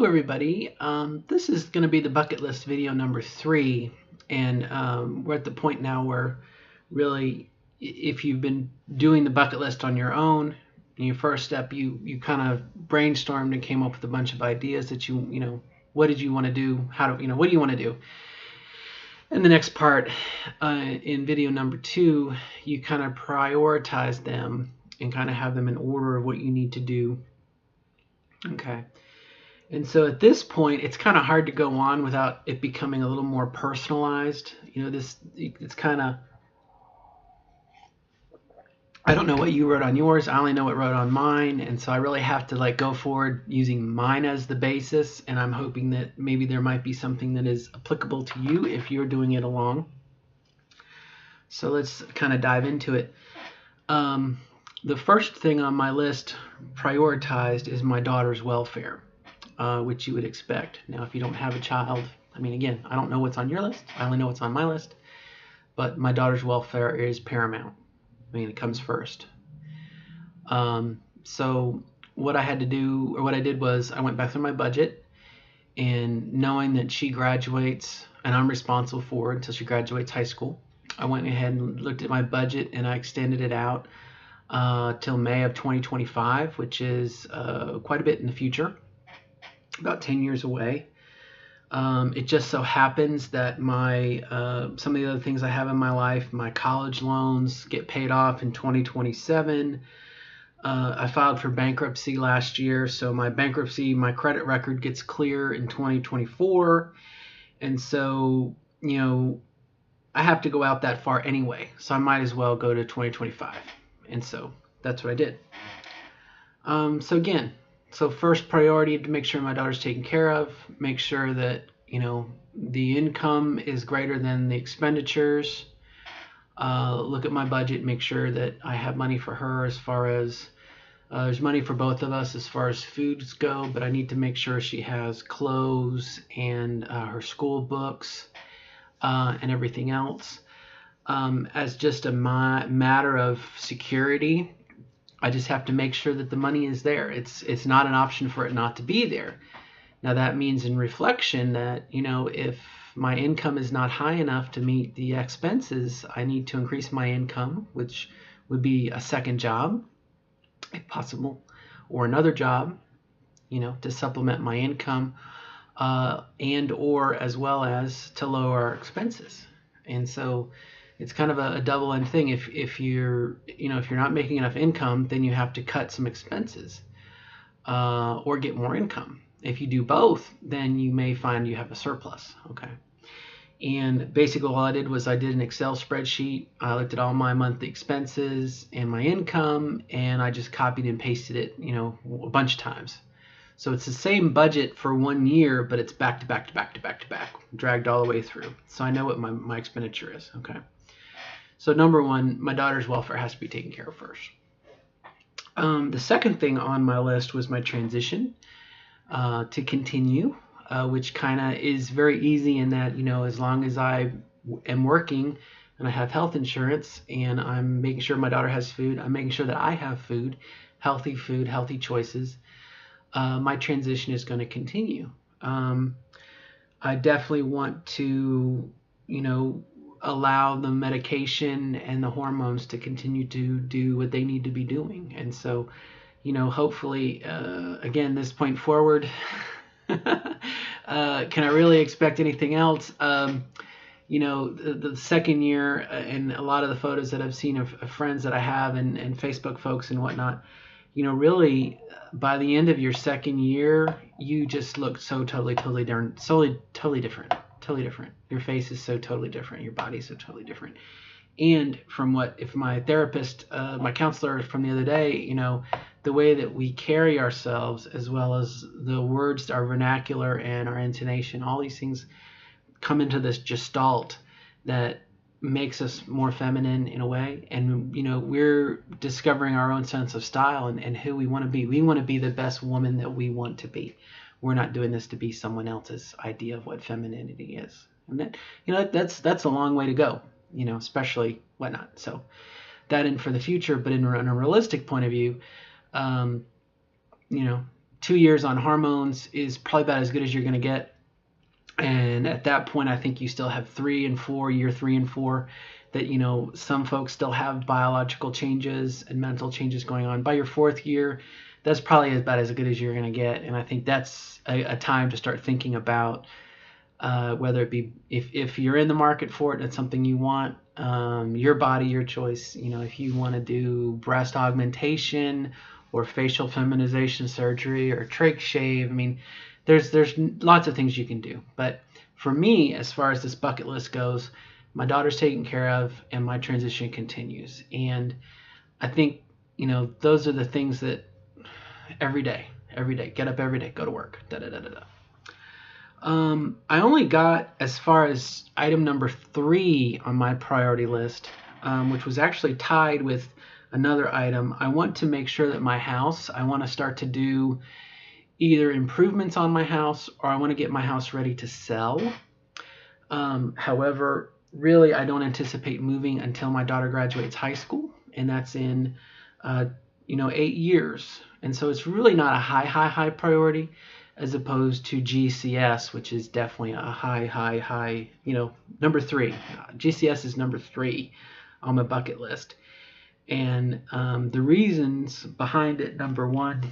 Hello everybody. This is going to be the bucket list video number 3, and we're at the point now where really if you've been doing the bucket list on your own, in your first step you kind of brainstormed and came up with a bunch of ideas that what did you want to do, what do you want to do. And the next part, in video number 2, you kind of prioritize them and kind of have them in order of what you need to do. Okay. And so at this point, it's kind of hard to go on without it becoming a little more personalized. It's kind of, I don't know what you wrote on yours. I only know what wrote on mine. And so I really have to go forward using mine as the basis. And I'm hoping that maybe there might be something that is applicable to you if you're doing it along. So let's kind of dive into it. The first thing on my list prioritized is my daughter's welfare. Which you would expect. Now, if you don't have a child, again, I don't know what's on your list. I only know what's on my list. But my daughter's welfare is paramount. It comes first. So what I had to do, or what I did, was I went back through my budget, and knowing that she graduates, and I'm responsible for her until she graduates high school, I went ahead and looked at my budget, and I extended it out till May of 2025, which is quite a bit in the future. About 10 years away. It just so happens that some of the other things I have in my life, my college loans get paid off in 2027. I filed for bankruptcy last year, so my credit record gets clear in 2024. And so, I have to go out that far anyway, so I might as well go to 2025. And so that's what I did. So first priority, to make sure my daughter's taken care of, make sure that, the income is greater than the expenditures. Look at my budget, make sure that I have money for her as far as, there's money for both of us as far as foods go, but I need to make sure she has clothes and her school books and everything else. As just a matter of security, I just have to make sure that the money is there. It's not an option for it not to be there. Now that means in reflection that, if my income is not high enough to meet the expenses, I need to increase my income, which would be a second job, if possible, or another job, to supplement my income, and or as well as to lower our expenses. And so it's kind of a double-end thing. If you're not making enough income, then you have to cut some expenses or get more income. If you do both, then you may find you have a surplus. Okay. And basically all I did was I did an Excel spreadsheet. I looked at all my monthly expenses and my income, and I just copied and pasted it, a bunch of times. So it's the same budget for 1 year, but it's back to back to back to back to back, dragged all the way through. So I know what my expenditure is. Okay. So number 1, my daughter's welfare has to be taken care of first. The second thing on my list was my transition to continue, which kind of is very easy in that, as long as I am working and I have health insurance and I'm making sure my daughter has food, I'm making sure that I have food, healthy choices, my transition is going to continue. I definitely want to, allow the medication and the hormones to continue to do what they need to be doing. And so, hopefully, again, this point forward, can I really expect anything else? The second year, and a lot of the photos that I've seen of friends that I have and Facebook folks and whatnot, really by the end of your second year, you just look so totally different. Your face is so totally different. Your body is so totally different. And if my therapist, my counselor from the other day, the way that we carry ourselves, as well as the words, our vernacular and our intonation, all these things come into this gestalt that makes us more feminine in a way. And, we're discovering our own sense of style and who we want to be. We want to be the best woman that we want to be. We're not doing this to be someone else's idea of what femininity is. And that, that's a long way to go, especially whatnot. So that in for the future, but in a realistic point of view, 2 years on hormones is probably about as good as you're going to get. And at that point, I think you still have 3 and 4, year 3 and 4, that, some folks still have biological changes and mental changes going on. By your 4th year, that's probably about as good as you're going to get. And I think that's a time to start thinking about whether it be if you're in the market for it and it's something you want, your body, your choice. If you want to do breast augmentation or facial feminization surgery or trach shave, I mean, there's lots of things you can do. But for me, as far as this bucket list goes, my daughter's taken care of and my transition continues. And I think, those are the things that every day, get up every day, go to work, da da da da da. I only got as far as item number 3 on my priority list, which was actually tied with another item. I want to make sure that I want to start to do either improvements on my house, or I want to get my house ready to sell. However, really, I don't anticipate moving until my daughter graduates high school, and that's in 8 years. And so it's really not a high priority, as opposed to GCS, which is definitely a high, number 3. GCS is number 3 on my bucket list. And the reasons behind it, number 1,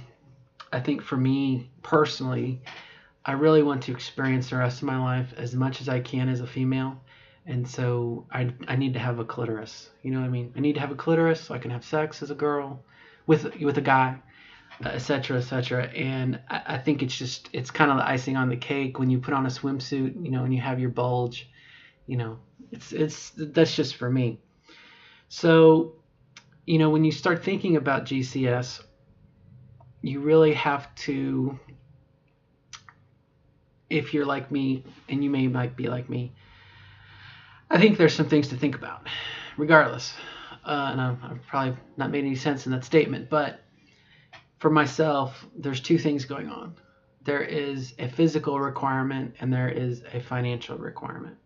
I think for me personally, I really want to experience the rest of my life as much as I can as a female. And so I need to have a clitoris. You know what I mean? I need to have a clitoris so I can have sex as a girl with a guy, etc., etc. And I think it's kind of the icing on the cake when you put on a swimsuit, and you have your bulge. That's just for me. So, when you start thinking about GCS, you really have to, if you're like me, and you might be like me, I think there's some things to think about, regardless. And I've probably not made any sense in that statement, but for myself, there's 2 things going on. There is a physical requirement and there is a financial requirement.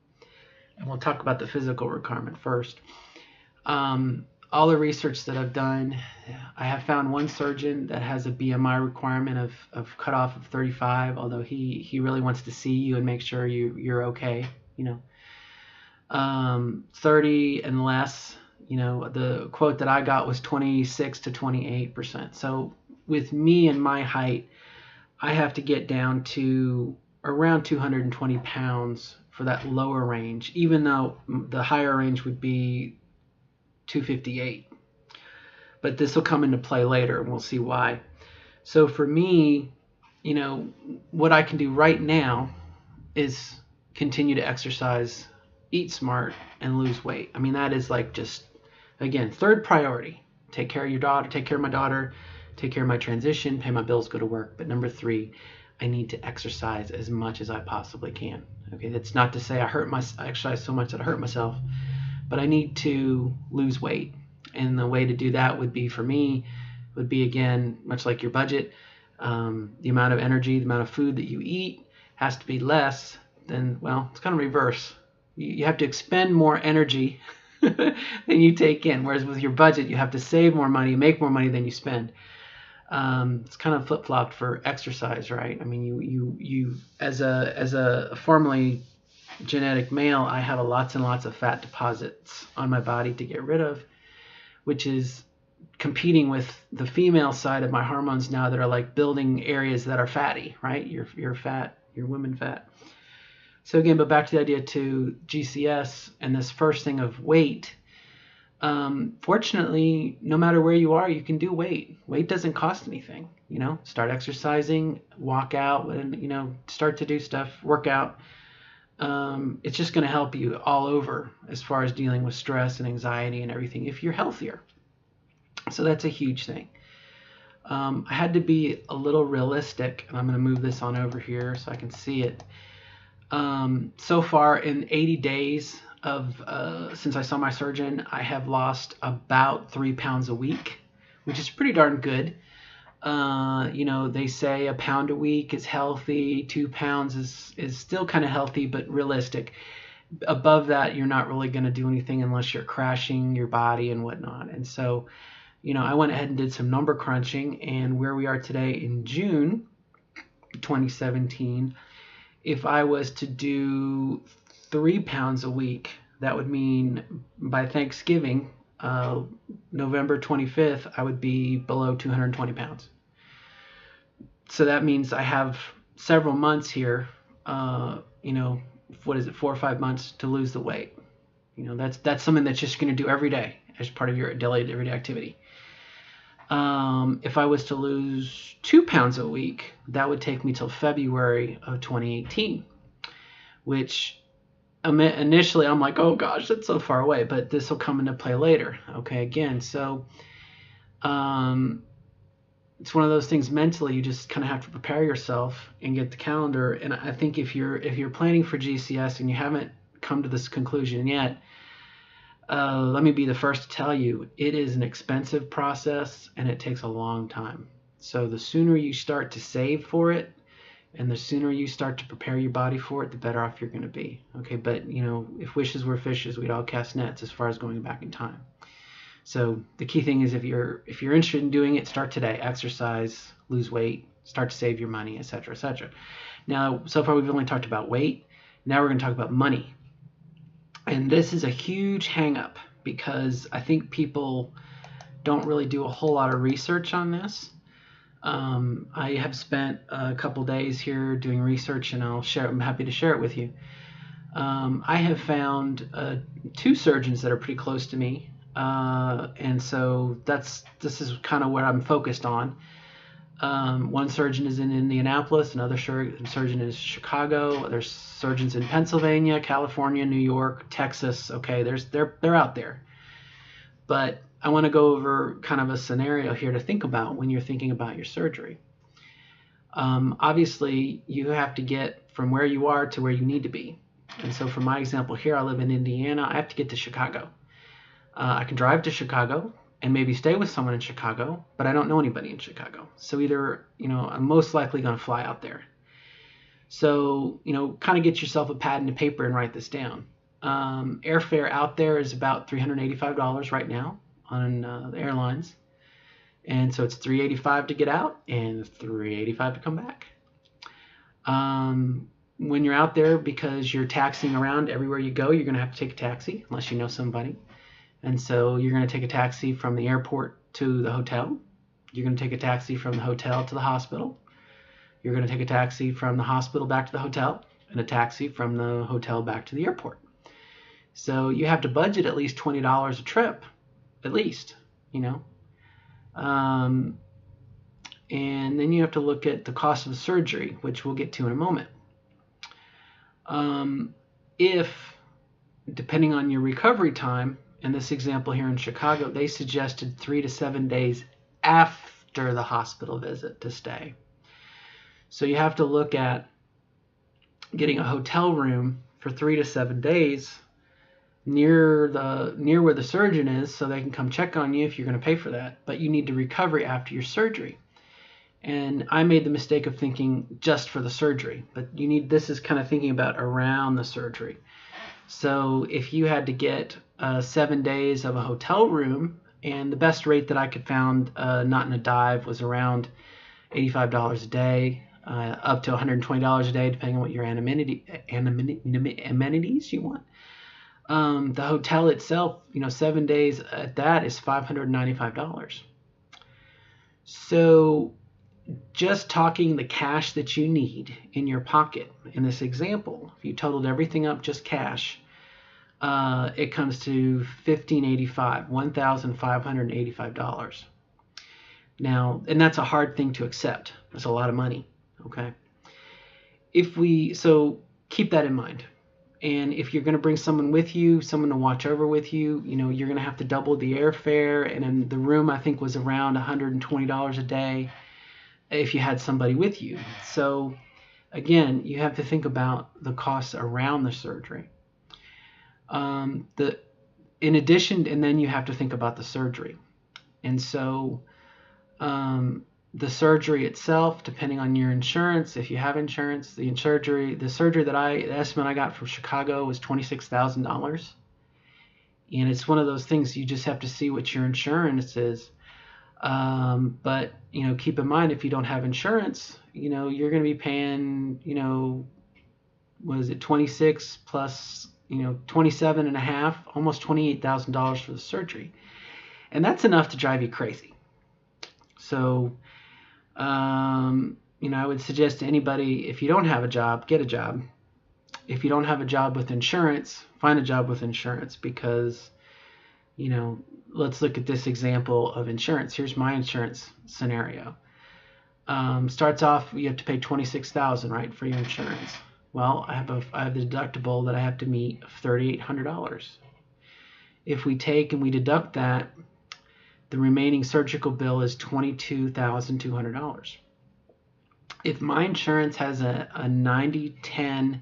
And we'll talk about the physical requirement first. All the research that I've done, I have found one surgeon that has a BMI requirement of cutoff of 35, although he really wants to see you and make sure you're okay. 30 and less, the quote that I got was 26 to 28%. So with me and my height, I have to get down to around 220 pounds for that lower range, even though the higher range would be 258. But this will come into play later, and we'll see why. So for me, what I can do right now is continue to exercise, eat smart, and lose weight. I mean, that is like just, again, 3rd priority. Take care of your daughter, take care of my daughter, take care of my transition, pay my bills, go to work. But number 3, I need to exercise as much as I possibly can. Okay, that's not to say I exercise so much that I hurt myself, but I need to lose weight. And the way to do that would be, for me, again, much like your budget, the amount of energy, the amount of food that you eat has to be less than, well, it's kind of reverse. You have to expend more energy than you take in, whereas with your budget, you have to save more money, make more money than you spend. It's kind of flip-flopped for exercise, right? I mean, you as a formerly genetic male, I have lots and lots of fat deposits on my body to get rid of, which is competing with the female side of my hormones now that are like building areas that are fatty, right? You're fat, you're women fat. So again, but back to the idea to GCS and this first thing of weight. Fortunately, no matter where you are, you can do weight. Weight doesn't cost anything. Start exercising, walk out, and start to do stuff, work out. It's just going to help you all over as far as dealing with stress and anxiety and everything if you're healthier. So that's a huge thing. I had to be a little realistic, and I'm going to move this on over here so I can see it. So far in 80 days since I saw my surgeon, I have lost about 3 pounds a week, which is pretty darn good. They say a pound a week is healthy. 2 pounds is still kind of healthy, but realistic. Above that, you're not really going to do anything unless you're crashing your body and whatnot. And so, I went ahead and did some number crunching, and where we are today in June, 2017. If I was to do 3 pounds a week, that would mean by Thanksgiving, November 25th, I would be below 220 pounds. So that means I have several months here, what is it, 4 or 5 months to lose the weight. That's something that's just going to do every day as part of your daily everyday activity. If I was to lose 2 pounds a week, that would take me till February of 2018, which initially I'm like, oh gosh, that's so far away, but this will come into play later. Okay, again, so it's one of those things mentally you just kind of have to prepare yourself and get the calendar. And I think if you're planning for GCS and you haven't come to this conclusion yet, let me be the first to tell you, it is an expensive process and it takes a long time. So the sooner you start to save for it and the sooner you start to prepare your body for it, the better off you're going to be. Okay, but if wishes were fishes, we'd all cast nets as far as going back in time. So the key thing is if you're interested in doing it, start today. Exercise, lose weight, start to save your money, etc., etc. Now, so far we've only talked about weight. Now we're going to talk about money. And this is a huge hang-up because I think people don't really do a whole lot of research on this. I have spent a couple days here doing research, and I'm happy to share it with you. I have found 2 surgeons that are pretty close to me, and so this is kind of what I'm focused on. One surgeon is in Indianapolis, another surgeon is Chicago. There's surgeons in Pennsylvania, California, New York, Texas. Okay, they're out there. But I want to go over kind of a scenario here to think about when you're thinking about your surgery. Obviously, you have to get from where you are to where you need to be. And so for my example here, I live in Indiana. I have to get to Chicago. I can drive to Chicago and maybe stay with someone in Chicago, but I don't know anybody in Chicago. So either, I'm most likely going to fly out there. So, kind of get yourself a pad and a paper and write this down. Airfare out there is about $385 right now on the airlines. And so it's $385 to get out and $385 to come back. When you're out there, because you're taxiing around everywhere you go, you're going to have to take a taxi unless you know somebody. And so you're going to take a taxi from the airport to the hotel. You're going to take a taxi from the hotel to the hospital. You're going to take a taxi from the hospital back to the hotel and a taxi from the hotel back to the airport. So you have to budget at least $20 a trip, at least, And then you have to look at the cost of the surgery, which we'll get to in a moment. If, depending on your recovery time, in this example here in Chicago, they suggested 3 to 7 days after the hospital visit to stay. So you have to look at getting a hotel room for 3 to 7 days near where the surgeon is, so they can come check on you if you're going to pay for that. But you need to recover after your surgery. And I made the mistake of thinking just for the surgery, but this is kind of thinking about around the surgery. So if you had to get 7 days of a hotel room, and the best rate that I could find, not in a dive, was around $85 a day, up to $120 a day, depending on what your amenities you want. The hotel itself, 7 days at that is $595. So just talking the cash that you need in your pocket in this example, if you totaled everything up just cash, it comes to $1,585. Now, and that's a hard thing to accept. That's a lot of money. Okay. So keep that in mind. And if you're going to bring someone with you, someone to watch over with you, you're going to have to double the airfare. And then the room, I think, was around $120 a day if you had somebody with you. So again, you have to think about the costs around the surgery. In addition, and then you have to think about the surgery. And so the surgery itself, depending on your insurance, if you have insurance, the estimate I got from Chicago was $26,000. And it's one of those things you just have to see what your insurance is. But keep in mind, if you don't have insurance, you're going to be paying, what is it, 26 plus 27 and a half, almost $28,000 for the surgery, and that's enough to drive you crazy. So I would suggest to anybody, if you don't have a job, get a job. If you don't have a job with insurance, find a job with insurance, because let's look at this example of insurance. Here's my insurance scenario. Starts off, you have to pay $26,000, right, for your insurance. Well, I have the deductible that I have to meet of $3,800. If we take and we deduct that, the remaining surgical bill is $22,200. If my insurance has a 90/10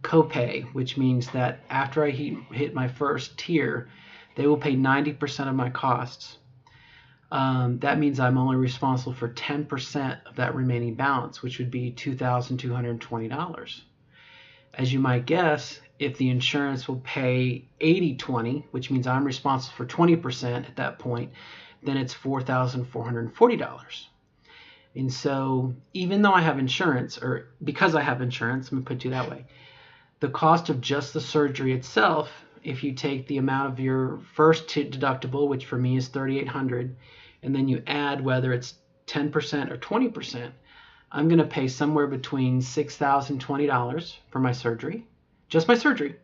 copay, which means that after I hit my first tier, they will pay 90% of my costs. That means I'm only responsible for 10% of that remaining balance, which would be $2,220. As you might guess, if the insurance will pay 80/20, which means I'm responsible for 20% at that point, then it's $4,440. And so even though I have insurance, or because I have insurance, let me put it that way, the cost of just the surgery itself, if you take the amount of your first deductible, which for me is $3,800, and then you add whether it's 10% or 20%, I'm going to pay somewhere between $6,020 for my surgery, just my surgery,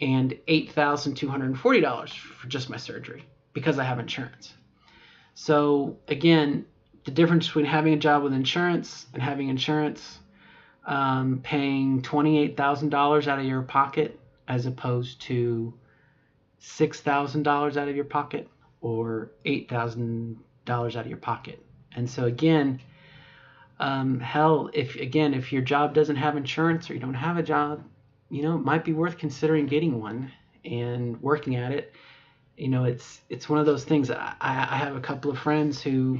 and $8,240 for just my surgery, because I have insurance. So again, the difference between having a job with insurance and having insurance, paying $28,000 out of your pocket as opposed to $6,000 out of your pocket, or $8,000 out of your pocket. And so again, if your job doesn't have insurance, or you don't have a job, it might be worth considering getting one and working at it. It's one of those things. I have a couple of friends who,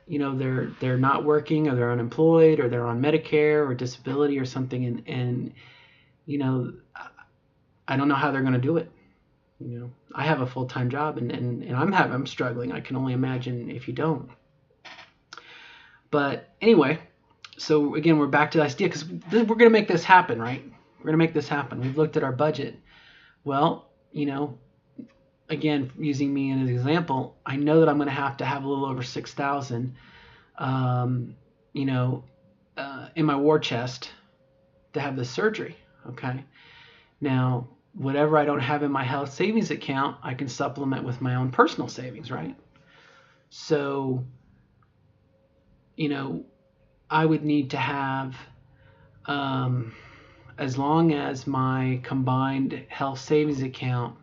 they're not working, or they're unemployed, or they're on Medicare or disability or something, and I don't know how they're going to do it. I have a full-time job, and I'm struggling. I can only imagine if you don't. But anyway, so again, we're back to this idea, because we're going to make this happen, right? We're going to make this happen. We've looked at our budget. Well, again, using me as an example, I know that I'm going to have a little over $6,000, in my war chest to have this surgery. Okay. Now, whatever I don't have in my health savings account, I can supplement with my own personal savings, right? So, I would need to have, as long as my combined health savings account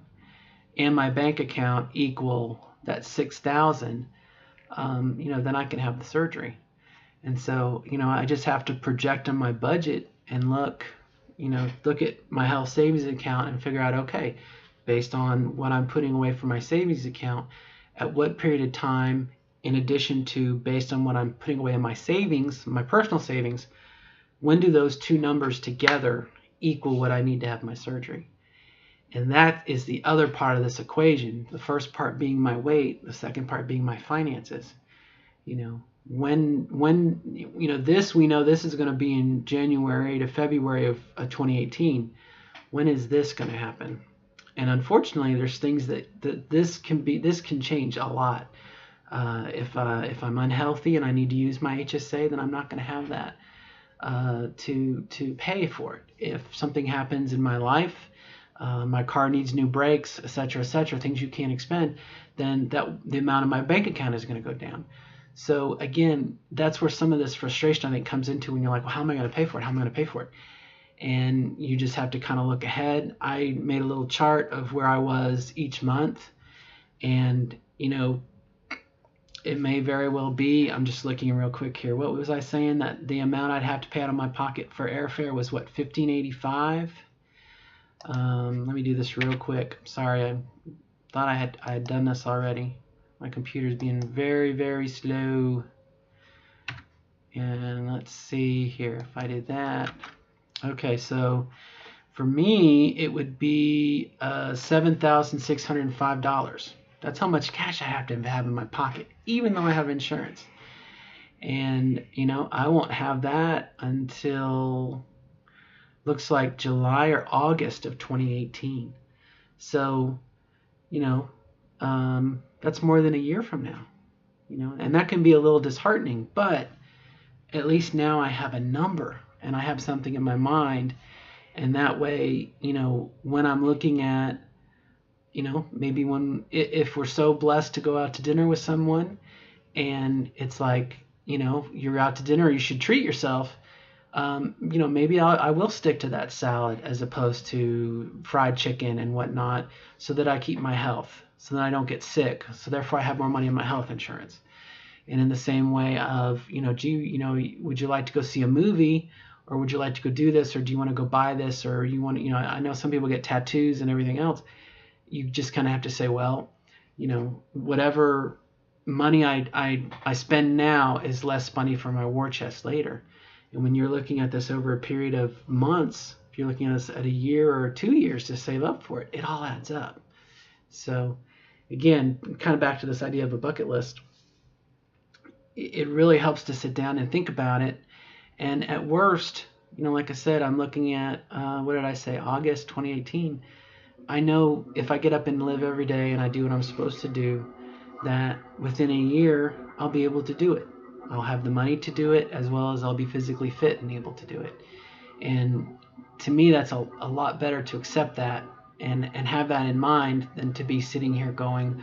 and my bank account equal that 6,000, then I can have the surgery. And so, I just have to project on my budget and look at my health savings account and figure out, okay, based on what I'm putting away for my savings account, at what period of time, in addition to based on what I'm putting away in my savings, my personal savings, when do those two numbers together equal what I need to have my surgery? And that is the other part of this equation. The first part being my weight, the second part being my finances. When this, we know this is going to be in January to February of 2018. When is this going to happen? And unfortunately, there's things that this can change a lot. If I'm unhealthy and I need to use my HSA, then I'm not going to have that to pay for it. If something happens in my life, my car needs new brakes, etc., things you can't expend, then the amount of my bank account is going to go down. So again, that's where some of this frustration, I think, comes into, when you're like, well, how am I going to pay for it? How am I going to pay for it? And you just have to kind of look ahead. I made a little chart of where I was each month, and it may very well be, I'm just looking real quick here. What was I saying? That the amount I'd have to pay out of my pocket for airfare was what, $1,585? Let me do this real quick. Sorry, I thought I had done this already. My computer's being very, very slow. And let's see here if I did that. Okay, so for me, it would be $7,605. That's how much cash I have to have in my pocket, even though I have insurance. And, I won't have that until looks like July or August of 2018. So, you know, that's more than a year from now, and that can be a little disheartening, but at least now I have a number and I have something in my mind. And that way, when I'm looking at, maybe if we're so blessed to go out to dinner with someone and it's like, you're out to dinner, you should treat yourself. Maybe I will stick to that salad as opposed to fried chicken and whatnot, so that I keep my health, so that I don't get sick, so therefore I have more money in my health insurance. And in the same way of, would you like to go see a movie, or would you like to go do this, or do you want to go buy this, or you want to, I know some people get tattoos and everything else. You just kind of have to say, well, whatever money I spend now is less money for my war chest later. And when you're looking at this over a period of months, if you're looking at this at a year or 2 years to save up for it, it all adds up. So again, kind of back to this idea of a bucket list, it really helps to sit down and think about it. And at worst, like I said, I'm looking at, what did I say, August 2018. I know if I get up and live every day and I do what I'm supposed to do, that within a year, I'll be able to do it. I'll have the money to do it, as well as I'll be physically fit and able to do it. And to me, that's a lot better to accept that and have that in mind than to be sitting here going,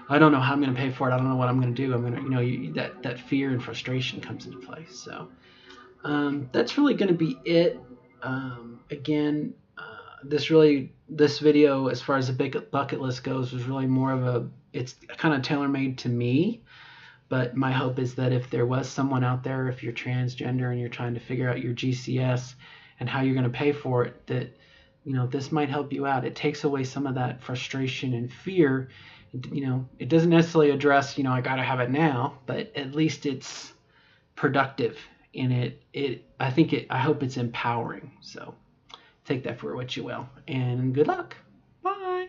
I don't know how I'm going to pay for it. I don't know what I'm going to do. I'm going to, that fear and frustration comes into play. So that's really going to be it. Again, this video, as far as the big bucket list goes, was really more of it's kind of tailor-made to me. But my hope is that if there was someone out there, if you're transgender and you're trying to figure out your GCS and how you're going to pay for it, that this might help you out. It takes away some of that frustration and fear. It doesn't necessarily address, I got to have it now, but at least it's productive in it. I hope it's empowering. So take that for what you will, and good luck. Bye.